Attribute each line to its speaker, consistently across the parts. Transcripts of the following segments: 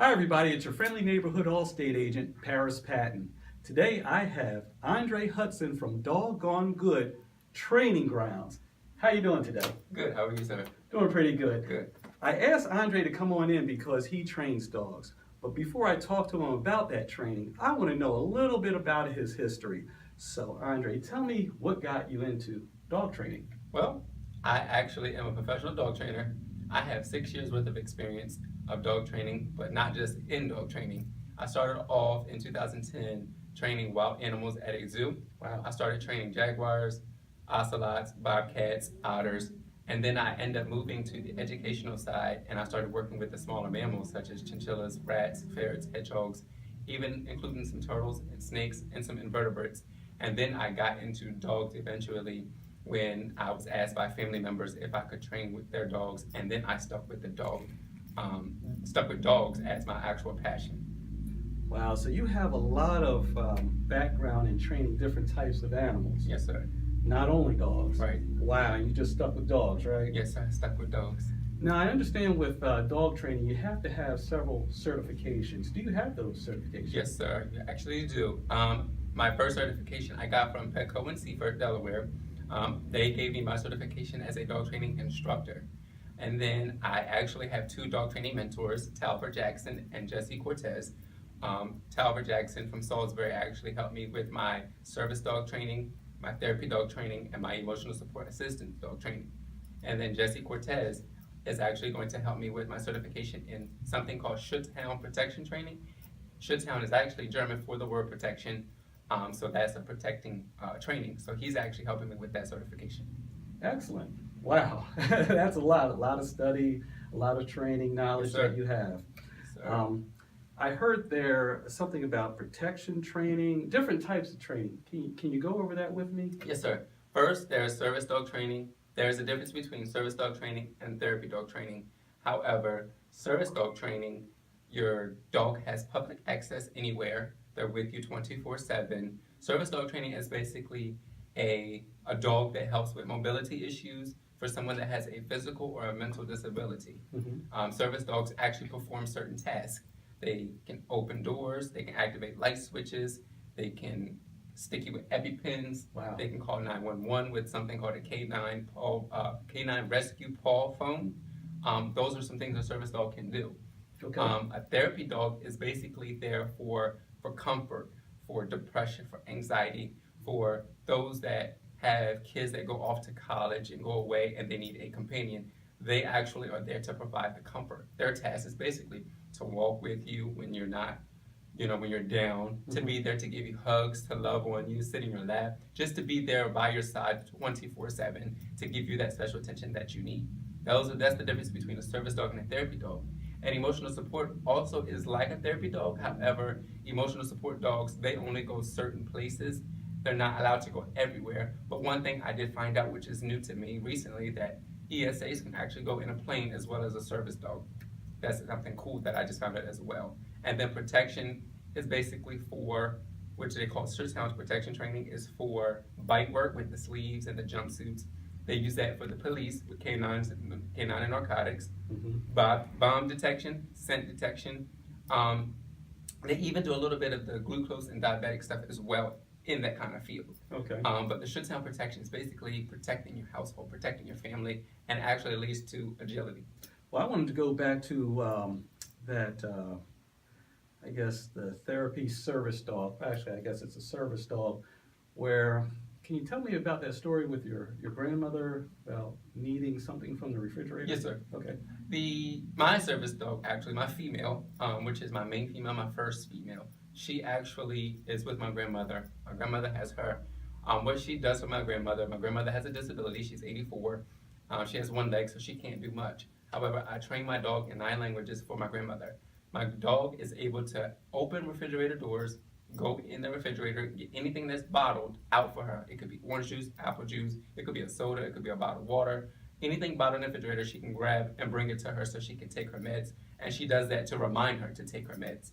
Speaker 1: Hi everybody, it's your friendly neighborhood Allstate agent, Paris Patton. Today I have Andre Hudson from Doggone Good Training Grounds. How you doing today?
Speaker 2: Good. How are you, sir?
Speaker 1: Doing pretty good.
Speaker 2: Good.
Speaker 1: I asked Andre to come on in because he trains dogs. But before I talk to him about that training, I want to know a little bit about his history. So Andre, tell me what got you into dog training.
Speaker 2: Well, I actually am a professional dog trainer. I have 6 years worth of experience of dog training, but not just in dog training. I started off in 2010 training wild animals at a zoo.
Speaker 1: Wow.
Speaker 2: I started training Jaguars, ocelots, bobcats, otters, and then I ended up moving to the educational side and I started working with the smaller mammals such as chinchillas, rats, ferrets, hedgehogs, even including some turtles and snakes and some invertebrates. And then I got into dogs eventually when I was asked by family members if I could train with their dogs, and then I stuck with dogs as my actual passion.
Speaker 1: Wow, so you have a lot of background in training different types of animals.
Speaker 2: Yes, sir.
Speaker 1: Not only dogs.
Speaker 2: Right.
Speaker 1: Wow, you just stuck with dogs, right?
Speaker 2: Yes, sir. I stuck with dogs.
Speaker 1: Now, I understand with dog training, you have to have several certifications. Do you have those certifications?
Speaker 2: Yes, sir. You actually do. My first certification I got from Petco in Seaford, Delaware. They gave me my certification as a dog training instructor. And then I actually have 2 dog training mentors, Talbert Jackson and Jesse Cortez. Talbert Jackson from Salisbury actually helped me with my service dog training, my therapy dog training, and my emotional support assistance dog training. And then Jesse Cortez is actually going to help me with my certification in something called Schutzhound protection training. Schutzhound is actually German for the word protection, so that's a protecting training. So he's actually helping me with that certification.
Speaker 1: Excellent. Wow, that's a lot of study, a lot of training knowledge
Speaker 2: Yes, sir.
Speaker 1: that you have.
Speaker 2: Yes, sir.
Speaker 1: I heard there something about protection training, different types of training. Can you go over that with me?
Speaker 2: Yes, sir. First, there's service dog training. There's a difference between service dog training and therapy dog training. However, service dog training, your dog has public access anywhere. They're with you 24/7. Service dog training is basically a dog that helps with mobility issues for someone that has a physical or a mental disability. Service dogs actually perform certain tasks. They can open doors, they can activate light switches, they can stick you with EpiPens.
Speaker 1: Wow.
Speaker 2: They can call 911 with something called a K9 rescue paw phone. Those are some things a service dog can do.
Speaker 1: Okay.
Speaker 2: A therapy dog is basically there for comfort, for depression, for anxiety, for those that have kids that go off to college and go away and they need a companion. They actually are there to provide the comfort. Their task is basically to walk with you when you're not, when you're down, to be there to give you hugs, to love on you, sit in your lap, just to be there by your side 24/7 to give you that special attention that you need. That's the difference between a service dog and a therapy dog. And emotional support also is like a therapy dog. However, emotional support dogs, they only go certain places. They're not allowed to go everywhere. But one thing I did find out, which is new to me recently, that ESAs can actually go in a plane as well as a service dog. That's something cool that I just found out as well. And then protection is basically for, which they call Schutzhound protection training, is for bite work with the sleeves and the jumpsuits. They use that for the police with canines, canine and narcotics, bomb detection, scent detection. They even do a little bit of the glucose and diabetic stuff as well in that kind of field.
Speaker 1: Okay.
Speaker 2: But the Schutzhound protection is basically protecting your household, protecting your family, and actually leads to agility.
Speaker 1: Well, I wanted to go back to I guess the therapy service dog. Actually, I guess it's a service dog. Can you tell me about that story with your grandmother about needing something from the refrigerator?
Speaker 2: Yes, sir.
Speaker 1: Okay.
Speaker 2: My service dog, actually, my female, which is my main female, my first female, she actually is with my grandmother. My grandmother has her. What she does for my grandmother has a disability. She's 84. She has one leg, so she can't do much. However, I train my dog in 9 languages for my grandmother. My dog is able to open refrigerator doors, go in the refrigerator, get anything that's bottled out for her. It could be orange juice, apple juice, it could be a soda, it could be a bottle of water. Anything bottled in the refrigerator, she can grab and bring it to her so she can take her meds. And she does that to remind her to take her meds.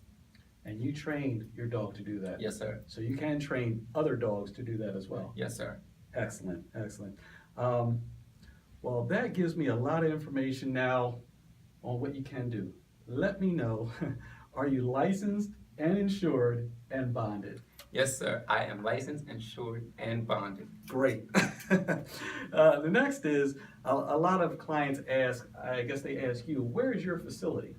Speaker 1: And you trained your dog to do that?
Speaker 2: Yes, sir.
Speaker 1: So you can train other dogs to do that as well?
Speaker 2: Yes, sir.
Speaker 1: Excellent, excellent. Well, that gives me a lot of information now on what you can do let me know, are you licensed and insured and bonded?
Speaker 2: Yes, sir. I am licensed, insured, and bonded.
Speaker 1: Great. The next is a lot of clients ask, I guess they ask you, where is your facility?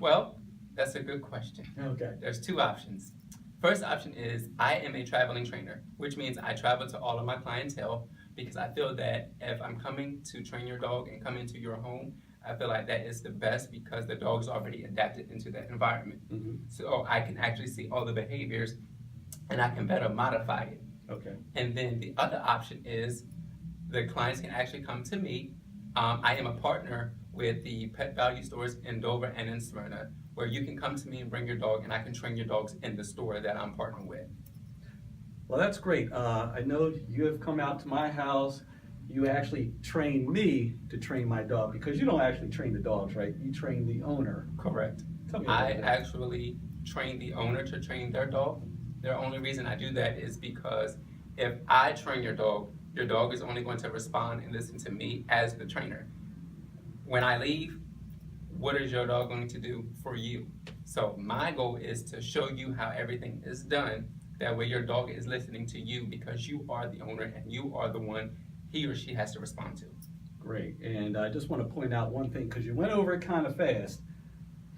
Speaker 2: Well, that's a good question.
Speaker 1: Okay.
Speaker 2: There's two options. First option is I am a traveling trainer, which means I travel to all of my clientele because I feel that if I'm coming to train your dog and come into your home, I feel like that is the best because the dog's already adapted into that environment.
Speaker 1: Mm-hmm.
Speaker 2: So I can actually see all the behaviors and I can better modify it.
Speaker 1: Okay.
Speaker 2: And then the other option is the clients can actually come to me. I am a partner with the pet value stores in Dover and in Smyrna, where you can come to me and bring your dog and I can train your dogs in the store that I'm partnered with.
Speaker 1: Well, that's great. I know you have come out to my house. You actually train me to train my dog because you don't actually train the dogs, right? You train the owner.
Speaker 2: Correct.
Speaker 1: Tell me about
Speaker 2: I
Speaker 1: that.
Speaker 2: actually train the owner to train their dog. The only reason I do that is because if I train your dog is only going to respond and listen to me as the trainer. When I leave, what is your dog going to do for you? So my goal is to show you how everything is done. That way your dog is listening to you because you are the owner and you are the one he or she has to respond to.
Speaker 1: Great. And I just want to point out one thing because you went over it kind of fast.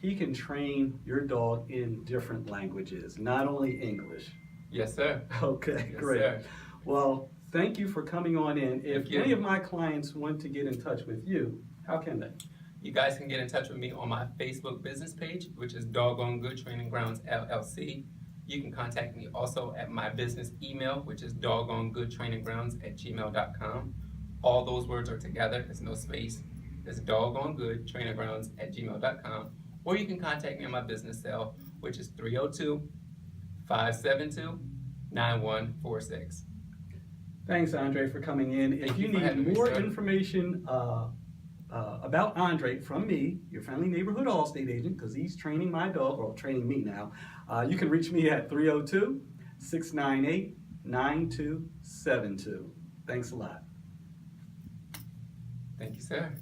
Speaker 1: He can train your dog in different languages, not only English.
Speaker 2: Yes, sir.
Speaker 1: Okay,
Speaker 2: Yes,
Speaker 1: great.
Speaker 2: sir.
Speaker 1: Well, thank you for coming on in. If
Speaker 2: Thank you.
Speaker 1: any of my clients want to get in touch with you, how can they?
Speaker 2: You guys can get in touch with me on my Facebook business page, which is Doggone Good Training Grounds LLC. You can contact me also at my business email, which is doggonegoodtraininggrounds@gmail.com. All those words are together. There's no space. It's doggonegoodtraininggrounds@gmail.com. Or you can contact me on my business cell, which is 302-572-9146.
Speaker 1: Thanks, Andre, for coming in. If
Speaker 2: Thank
Speaker 1: you
Speaker 2: you for having
Speaker 1: need
Speaker 2: me,
Speaker 1: more
Speaker 2: sir.
Speaker 1: information about Andre from me, your friendly neighborhood Allstate agent, because he's training my dog, or training me now, you can reach me at 302-698-9272. Thanks a lot.
Speaker 2: Thank you, sir.